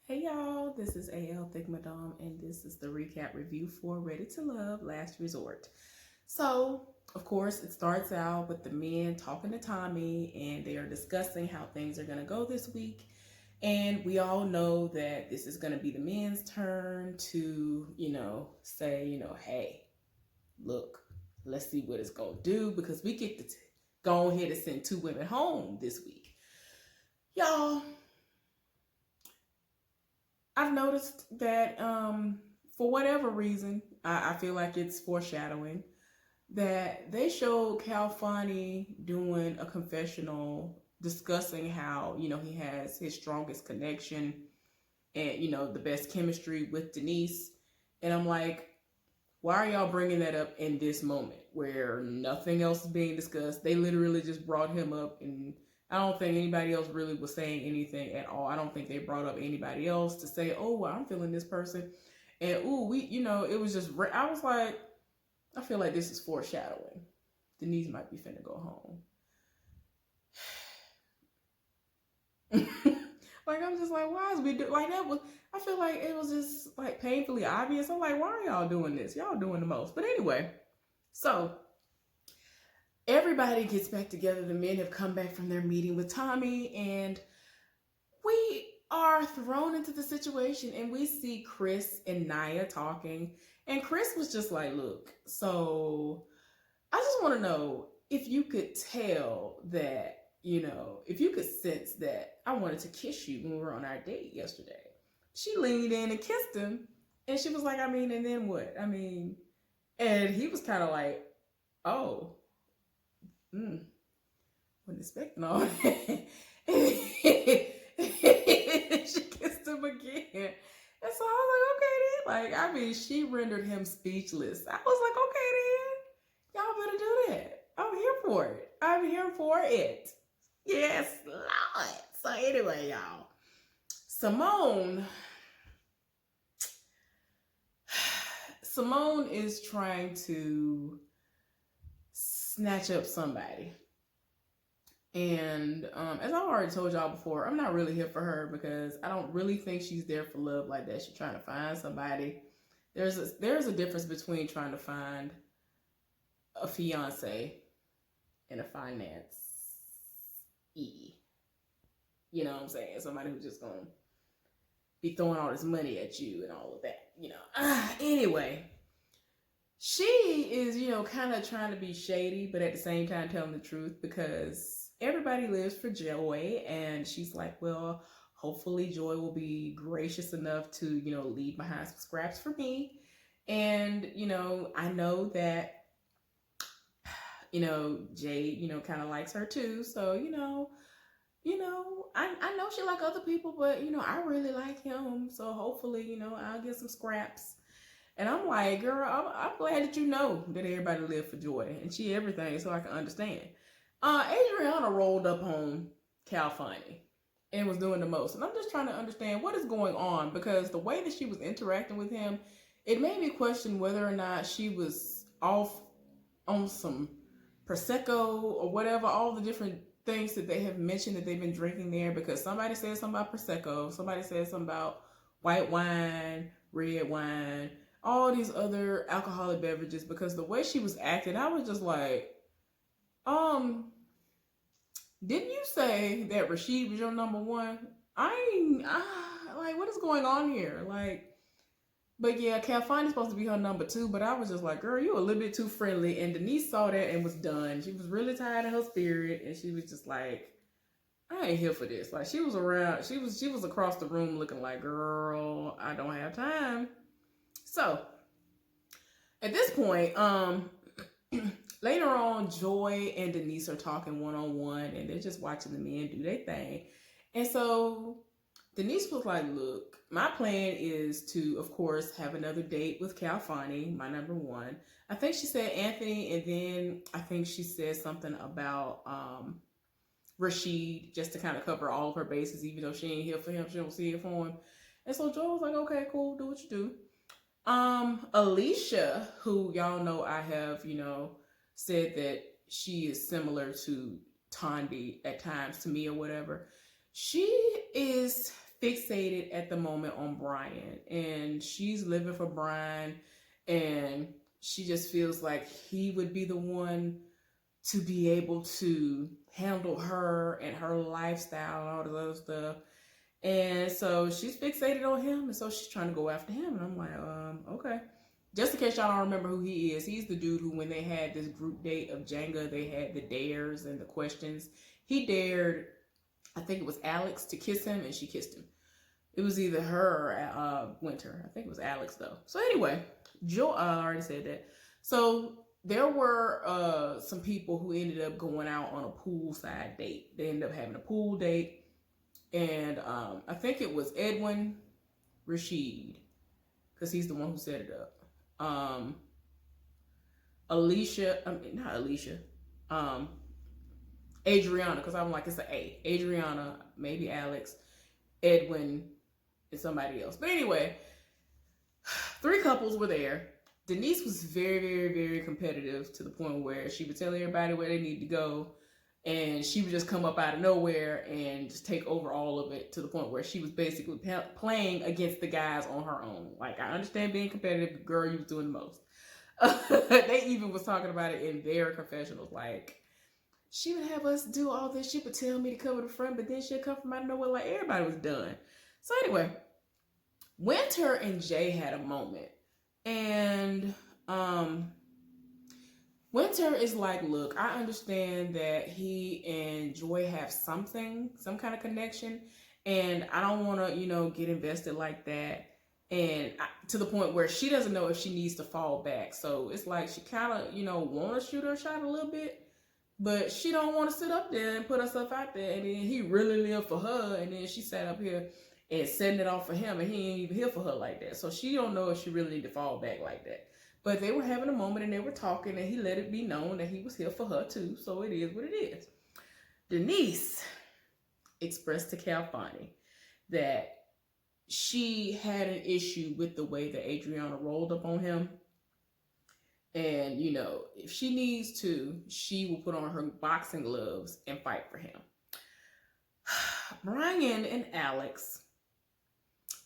Hey y'all, this is AL Thick Madame, and this is the recap review for Ready to Love Last Resort. So, of course, it starts out with the men talking to Tommy, and they are discussing how things are going to go this week. And we all know that this is going to be the men's turn to, say, hey, look, let's see what it's going to do because we get to go ahead and send two women home this week. Y'all, I've noticed that for whatever reason, I feel like it's foreshadowing that they showed Cal Fani doing a confessional discussing how, he has his strongest connection and, the best chemistry with Denise. And I'm like, why are y'all bringing that up in this moment where nothing else is being discussed? They literally just brought him up, and I don't think anybody else really was saying anything at all. I don't think they brought up anybody else to say, oh, well, I'm feeling this person. And, it was just, I was like, I feel like this is foreshadowing. Denise might be finna go home. Like, I'm just like, why is we do like that? Was I feel like it was just like painfully obvious. I'm like, why are y'all doing this? Y'all doing the most. But anyway, so everybody gets back together. The men have come back from their meeting with Tommy, and we are thrown into the situation, and we see Chris and Nia talking. And Chris was just like, look, so I just want to know if you could tell that, if you could sense that I wanted to kiss you when we were on our date yesterday. She leaned in and kissed him, and she was like, I mean, and then what? I mean, and he was kind of like, oh, wasn't expecting all that. She kissed him again. And so I was like, okay then. Like, I mean, she rendered him speechless. I was like, okay then. Y'all better do that. I'm here for it. I'm here for it. Yes, Lord. So anyway, y'all. Simone is trying to snatch up somebody. And as I've already told y'all before, I'm not really here for her because I don't really think she's there for love like that. She's trying to find somebody. There's a difference between trying to find a fiance and a finance You know what I'm saying? Somebody who's just gonna be throwing all this money at you and all of that. Anyway, she is, kind of trying to be shady, but at the same time telling the truth because everybody lives for Joy, and she's like, well, hopefully Joy will be gracious enough to, leave behind some scraps for me. And, I know that, Jade, kind of likes her too. So, I know she like other people, but I really like him. So hopefully, I'll get some scraps. And I'm like, girl, I'm glad that you know that everybody live for Joy and she everything, so I can understand. Adriana rolled up on Cal Fani and was doing the most. And I'm just trying to understand what is going on because the way that she was interacting with him, it made me question whether or not she was off on some Prosecco or whatever, all the different things that they have mentioned that they've been drinking there because somebody said something about Prosecco, somebody said something about white wine, red wine, all these other alcoholic beverages because the way she was acting, I was just like, didn't you say that Rashid was your number one? Like, what is going on here? Like, but yeah, Calfine is supposed to be her number two, but I was just like, girl, you a little bit too friendly. And Denise saw that and was done. She was really tired of her spirit, and she was just like, I ain't here for this. Like she was around, she was across the room looking like, girl, I don't have time. So at this point, later on, Joy and Denise are talking one-on-one, and they're just watching the men do their thing. And so Denise was like, look, my plan is to, of course, have another date with Cal Fani, my number one. I think she said Anthony, and then I think she said something about Rashid, just to kind of cover all of her bases, even though she ain't here for him, she don't see it for him. And so Joy was like, okay, cool, do what you do. Alicia, who y'all know I have, said that she is similar to Tondi at times to me or whatever. She is fixated at the moment on Brian, and she's living for Brian, and she just feels like he would be the one to be able to handle her and her lifestyle and all this other stuff. And so she's fixated on him, and so she's trying to go after him. And I'm like, okay. Just in case y'all don't remember who he is, he's the dude who, when they had this group date of Jenga, they had the dares and the questions. He dared, I think it was Alex, to kiss him, and she kissed him. It was either her or Winter. I think it was Alex, though. So anyway, Joe, I already said that. So there were some people who ended up going out on a poolside date. They ended up having a pool date. And I think it was Edwin Rashid, because he's the one who set it up. Adriana, because I'm like, it's an A. Adriana, maybe Alex, Edwin, and somebody else. But anyway, 3 couples were there. Denise was very, very, very competitive to the point where she would tell everybody where they need to go. And she would just come up out of nowhere and just take over all of it, to the point where she was basically playing against the guys on her own. Like, I understand being competitive, but girl, you was doing the most. They even was talking about it in their confessionals. Like, she would have us do all this. She would tell me to cover the front, but then she'd come from out of nowhere like everybody was done. So anyway, Winter and Jay had a moment. And Winter is like, look, I understand that he and Joy have some kind of connection, and I don't want to, get invested like that. And to the point where she doesn't know if she needs to fall back. So it's like she kind of, want to shoot her shot a little bit, but she don't want to sit up there and put herself out there. And then he really lived for her, and then she sat up here and setting it off for him, and he ain't even here for her like that. So she don't know if she really need to fall back like that. But they were having a moment, and they were talking, and he let it be known that he was here for her too. So it is what it is. Denise expressed to Calfani that she had an issue with the way that Adriana rolled up on him. And, if she needs to, she will put on her boxing gloves and fight for him. Brian and Alex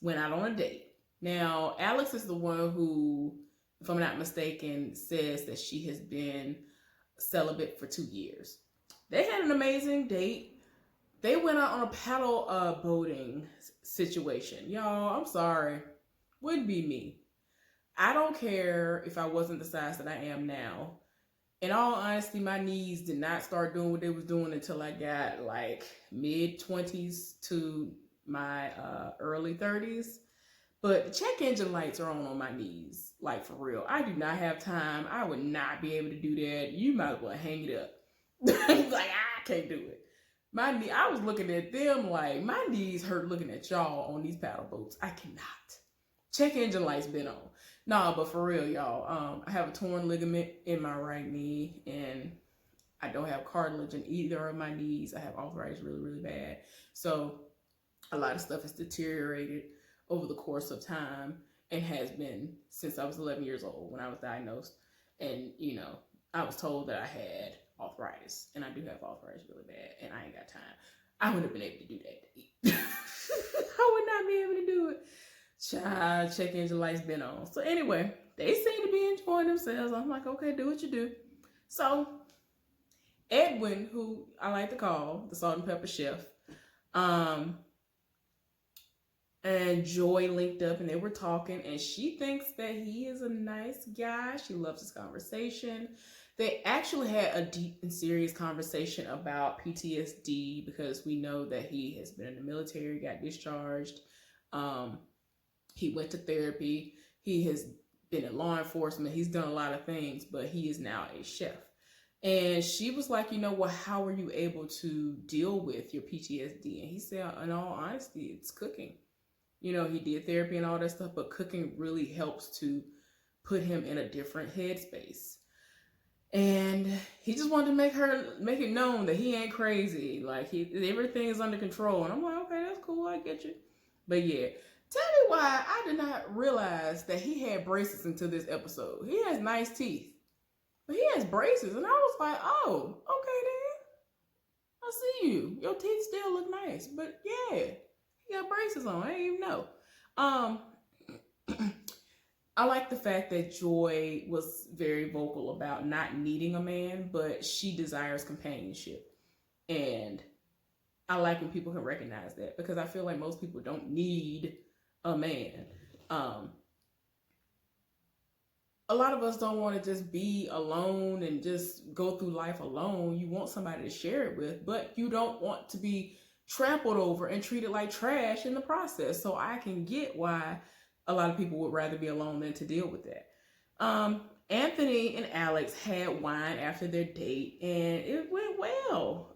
went out on a date. Now, Alex is the one who, if I'm not mistaken, says that she has been celibate for 2 years. They had an amazing date. They went out on a paddle boating situation. Y'all, I'm sorry. Wouldn't be me. I don't care if I wasn't the size that I am now. In all honesty, my knees did not start doing what they was doing until I got like mid-20s to my early 30s. But the check engine lights are on my knees, like for real. I do not have time. I would not be able to do that. You might as well hang it up. Like, I can't do it. I was looking at them like, my knees hurt looking at y'all on these paddle boats. I cannot. Check engine lights been on. Nah, but for real, y'all, I have a torn ligament in my right knee, and I don't have cartilage in either of my knees. I have arthritis really, really bad. So a lot of stuff has deteriorated over the course of time, and has been since I was 11 years old when I was diagnosed. And, I was told that I had arthritis, and I do have arthritis really bad, and I ain't got time. I wouldn't have been able to do that. I would not be able to do it. Child, check engine lights been on. So anyway, they seem to be enjoying themselves. I'm like, okay, do what you do. So Edwin, who I like to call the salt and pepper chef, and Joy linked up, and they were talking, and she thinks that he is a nice guy. She loves his conversation. They actually had a deep and serious conversation about PTSD, because we know that he has been in the military, got discharged. He went to therapy. He has been in law enforcement. He's done a lot of things, but he is now a chef. And she was like, well, how were you able to deal with your PTSD? And he said, in all honesty, it's cooking. He did therapy and all that stuff, but cooking really helps to put him in a different headspace. And he just wanted to make it known that he ain't crazy. Like, everything is under control. And I'm like, okay, that's cool. I get you. But yeah. Tell me why I did not realize that he had braces until this episode. He has nice teeth, but he has braces. And I was like, oh, okay then. I see you. Your teeth still look nice. But yeah, he He got braces on. I didn't even know. Um, I like the fact that Joy was very vocal about not needing a man, but she desires companionship. And I like when people can recognize that, because I feel like most people don't need a man. Um, a lot of us don't want to just be alone and just go through life alone. You want somebody to share it with, but you don't want to be trampled over and treated like trash in the process. So I can get why a lot of people would rather be alone than to deal with that. Anthony and Alex had wine after their date, and it went well.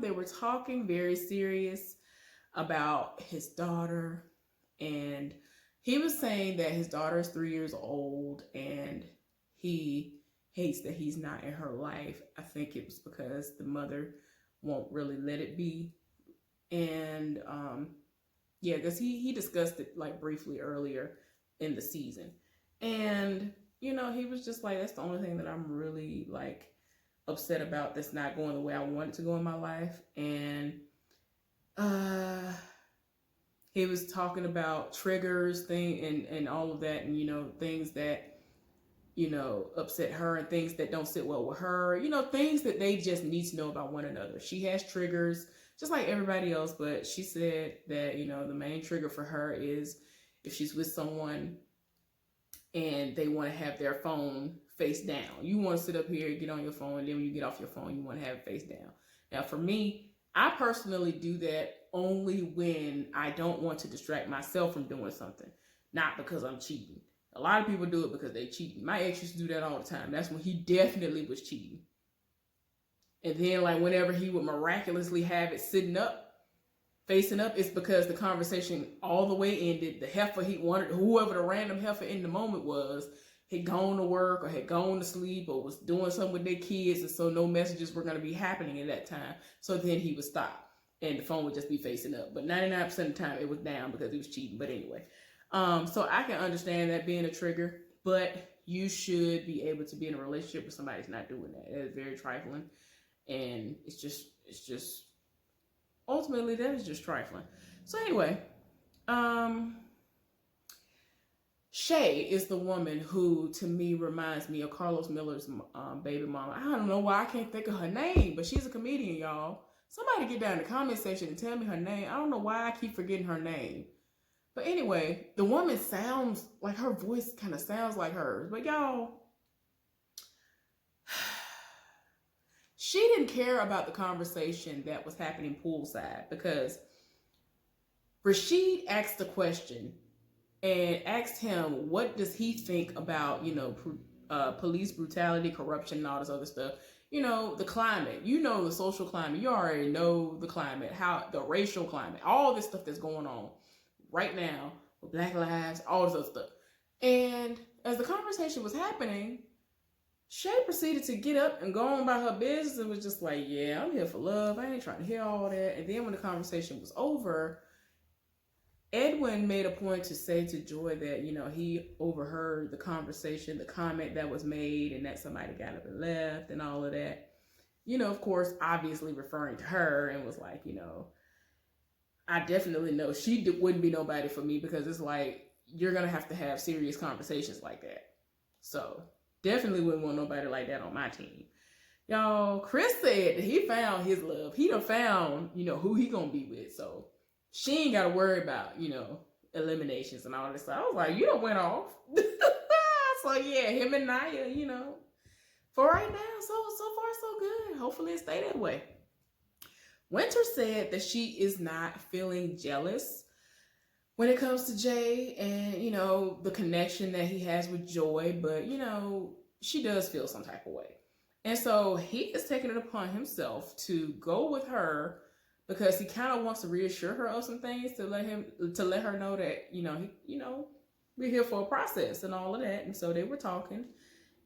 They were talking very serious about his daughter, and he was saying that his daughter is 3 years old and he hates that he's not in her life. I think it was because the mother won't really let it be. And yeah, because he discussed it like briefly earlier in the season. And, you know, he was just like, that's the only thing that I'm really like upset about that's not going the way I want it to go in my life. And he was talking about triggers and all of that, and you know, things that, you know, upset her and things that don't sit well with her, you know, things that they just need to know about one another. She has triggers just like everybody else, but she said that, you know, the main trigger for her is if she's with someone and they want to have their phone face down. You want to sit up here, get on your phone, and then when you get off your phone, you want to have it face down. Now, for me, I personally do that only when I don't want to distract myself from doing something, not because I'm cheating. A lot of people do it because they cheating. My ex used to do that all the time. That's when he definitely was cheating. And then, like, whenever he would miraculously have it sitting up, facing up, it's because the conversation all the way ended. The heifer he wanted, whoever the random heifer in the moment was, had gone to work or had gone to sleep or was doing something with their kids, and so no messages were going to be happening at that time. So then he would stop and the phone would just be facing up. But 99% of the time it was down because he was cheating. But anyway, so I can understand that being a trigger, but you should be able to be in a relationship with somebody who's not doing that. It is very trifling, and it's just ultimately that is just trifling. So anyway, Shay is the woman who, to me, reminds me of Carlos Miller's baby mama. I don't know why I can't think of her name, but she's a comedian, y'all. Somebody get down in the comment section and tell me her name. I don't know why I keep forgetting her name. But anyway, the woman sounds like, her voice kind of sounds like hers. But y'all, she didn't care about the conversation that was happening poolside, because Rashid asked the question and asked him, what does he think about, you know, police brutality, corruption, and all this other stuff. You know, the climate, you know, the social climate, you already know the climate, how the racial climate, all this stuff that's going on right now with Black Lives, all this other stuff. And as the conversation was happening, Shay proceeded to get up and go on about her business and was just like, yeah, I'm here for love. I ain't trying to hear all that. And then when the conversation was over, Edwin made a point to say to Joy that, you know, he overheard the conversation, the comment that was made, and that somebody got up and left and all of that. You know, of course, obviously referring to her, and was like, you know, I definitely know she wouldn't be nobody for me, because it's like, you're going to have serious conversations like that. So definitely wouldn't want nobody like that on my team. Y'all, Chris said that he found his love. He done found, you know, who he going to be with. So she ain't got to worry about, you know, eliminations and all this stuff. I was like, you done went off. So yeah, him and Naya, you know, for right now, so far so good. Hopefully it stay that way. Winter said that she is not feeling jealous when it comes to Jay and, you know, the connection that he has with Joy, but, you know, she does feel some type of way. And so he is taking it upon himself to go with her, because he kind of wants to reassure her of some things, to let her know that, we're here for a process and all of that. And so they were talking,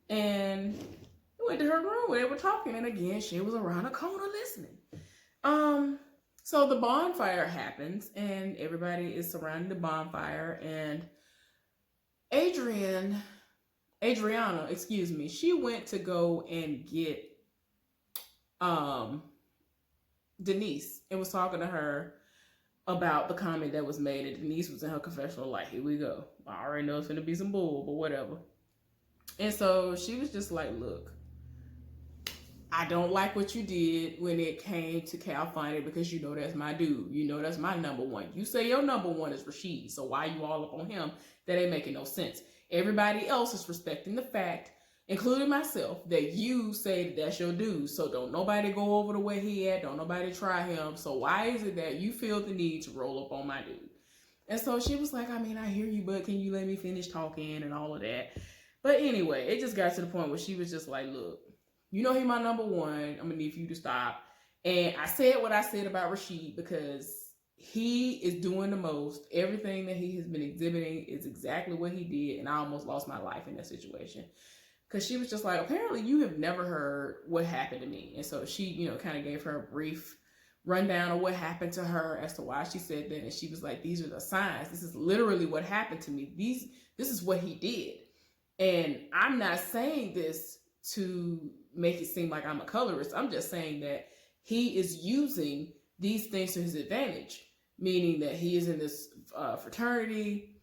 and we went to her room where they were talking, and again, she was around a corner listening. So the bonfire happens, and everybody is surrounding the bonfire, and Adriana, she went to go and get Denise and was talking to her about the comment that was made, and Denise was in her confessional like, here we go. I already know it's gonna be some bull, but whatever. And so she was just like, look, I don't like what you did when it came to Cal Finding, because you know that's my dude. You know that's my number one. You say your number one is Rasheed, so why you all up on him? That ain't making no sense. Everybody else is respecting the fact, including myself, that you say that that's your dude. So don't nobody go over the way he at. Don't nobody try him. So why is it that you feel the need to roll up on my dude? And so she was like, I mean, I hear you, but can you let me finish talking and all of that? But anyway, it just got to the point where she was just like, look, you know he my number one. I'm gonna need for you to stop. And I said what I said about Rasheed because he is doing the most. Everything that he has been exhibiting is exactly what he did, and I almost lost my life in that situation. Because she was just like, apparently you have never heard what happened to me. And so she, you know, kind of gave her a brief rundown of what happened to her as to why she said that. And she was like, these are the signs. This is literally what happened to me. This is what he did. And I'm not saying this to make it seem like I'm a colorist. I'm just saying that he is using these things to his advantage, meaning that he is in this fraternity,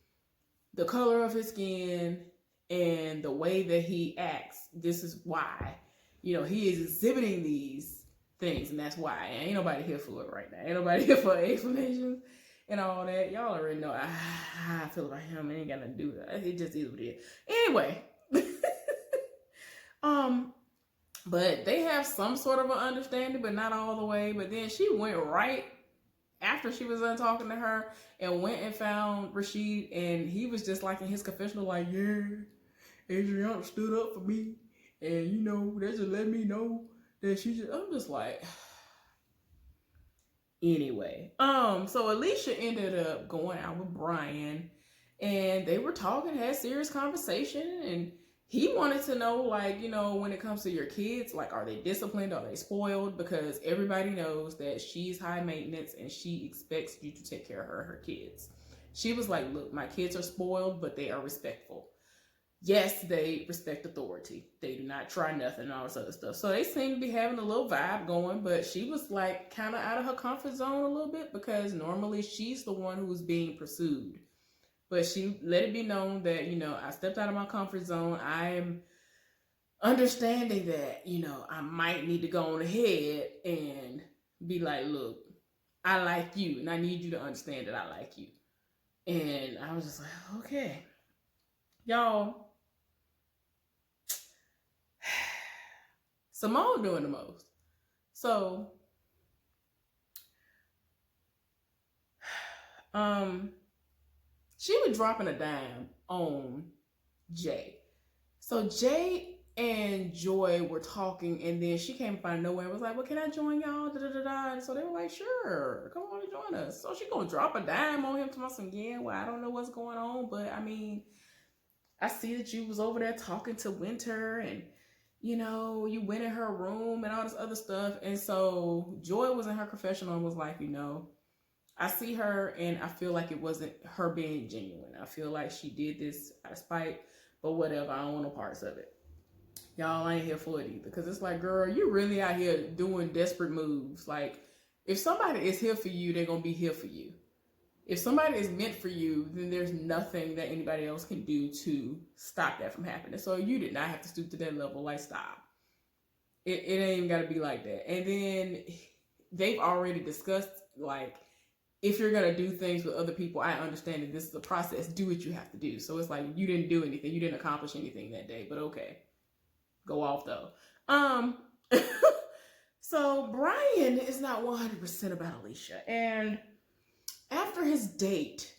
the color of his skin, and the way that he acts. This is why, you know, he is exhibiting these things, and that's why. Ain't nobody here for it right now. Ain't nobody here for explanations and all that. Y'all already know how I feel about him. It ain't got nothing to do with that. It just is what it is. Anyway. But they have some sort of an understanding, but not all the way. But then she went right after she was done talking to her and went and found Rasheed, and he was just like in his confessional, like, yeah, Adriana stood up for me, and you know, they just let me know that she just, I'm just like, anyway. So Alicia ended up going out with Brian, and they were talking, had serious conversation, and he wanted to know, like, you know, when it comes to your kids, like, are they disciplined? Are they spoiled? Because everybody knows that she's high maintenance and she expects you to take care of her kids. She was like, look, my kids are spoiled, but they are respectful. Yes, they respect authority. They do not try nothing and all this other stuff. So they seem to be having a little vibe going, but she was like kind of out of her comfort zone a little bit because normally she's the one who's being pursued. But she let it be known that, you know, I stepped out of my comfort zone. I'm understanding that, you know, I might need to go on ahead and be like, look, I like you, and I need you to understand that I like you. And I was just like, okay. Y'all, Simone doing the most. So, she was dropping a dime on Jay. So Jay and Joy were talking, and then she came from nowhere and was like, well, can I join y'all? Da, da, da, da. And so they were like, sure, come on and join us. So she gonna drop a dime on him to my son again. Well, I don't know what's going on, but I mean, I see that you was over there talking to Winter, and you know, you went in her room and all this other stuff. And so Joy was in her confessional and was like, you know, I see her and I feel like it wasn't her being genuine. I feel like she did this out of spite, but whatever, I don't want no parts of it. Y'all ain't here for it either. Because it's like, girl, you really out here doing desperate moves. Like, if somebody is here for you, they're going to be here for you. If somebody is meant for you, then there's nothing that anybody else can do to stop that from happening. So you did not have to stoop to that level. Like, stop. It ain't even got to be like that. And then they've already discussed, like, if you're going to do things with other people, I understand that this is a process. Do what you have to do. So it's like, you didn't do anything. You didn't accomplish anything that day. But okay. Go off, though. So Brian is not 100% about Alicia. And after his date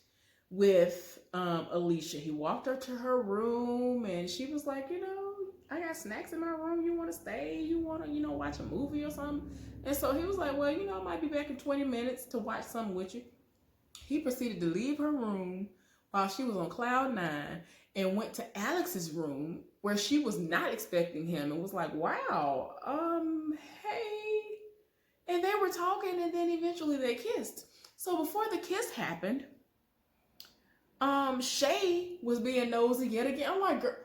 with Alicia, he walked her to her room, and she was like, you know, I got snacks in my room. You want to stay? You want to, you know, watch a movie or something? And so he was like, well, you know, I might be back in 20 minutes to watch something with you. He proceeded to leave her room while she was on cloud 9 and went to Alex's room where she was not expecting him and was like, wow, hey. And they were talking, and then eventually they kissed. So before the kiss happened, Shay was being nosy yet again. I'm like, girl,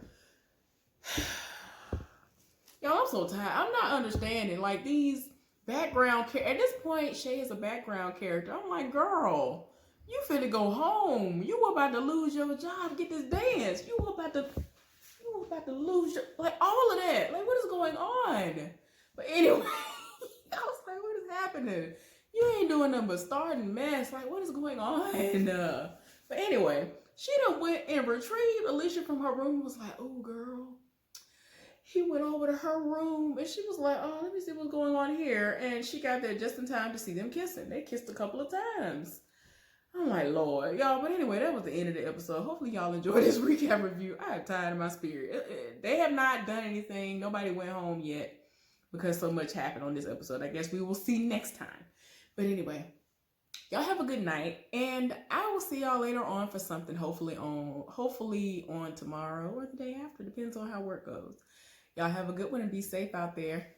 y'all, I'm so tired. I'm not understanding. Like, these background character. At this point, Shay is a background character. I'm like, girl, you finna go home. You about to lose your job, get this dance. You about to lose your, like, all of that. Like, what is going on? But anyway, I was like, what is happening? You ain't doing nothing but starting mess. Like, what is going on? But anyway, she done went and retrieved Alicia from her room and was like, oh, girl. He went over to her room and she was like, oh, let me see what's going on here. And she got there just in time to see them kissing. They kissed a couple of times. I'm like, Lord, y'all. But anyway, that was the end of the episode. Hopefully y'all enjoyed this recap review. I have tired of my spirit. They have not done anything. Nobody went home yet because so much happened on this episode. I guess we will see next time. But anyway, y'all have a good night. And I will see y'all later on for something, hopefully on tomorrow or the day after. Depends on how work goes. Y'all have a good one and be safe out there.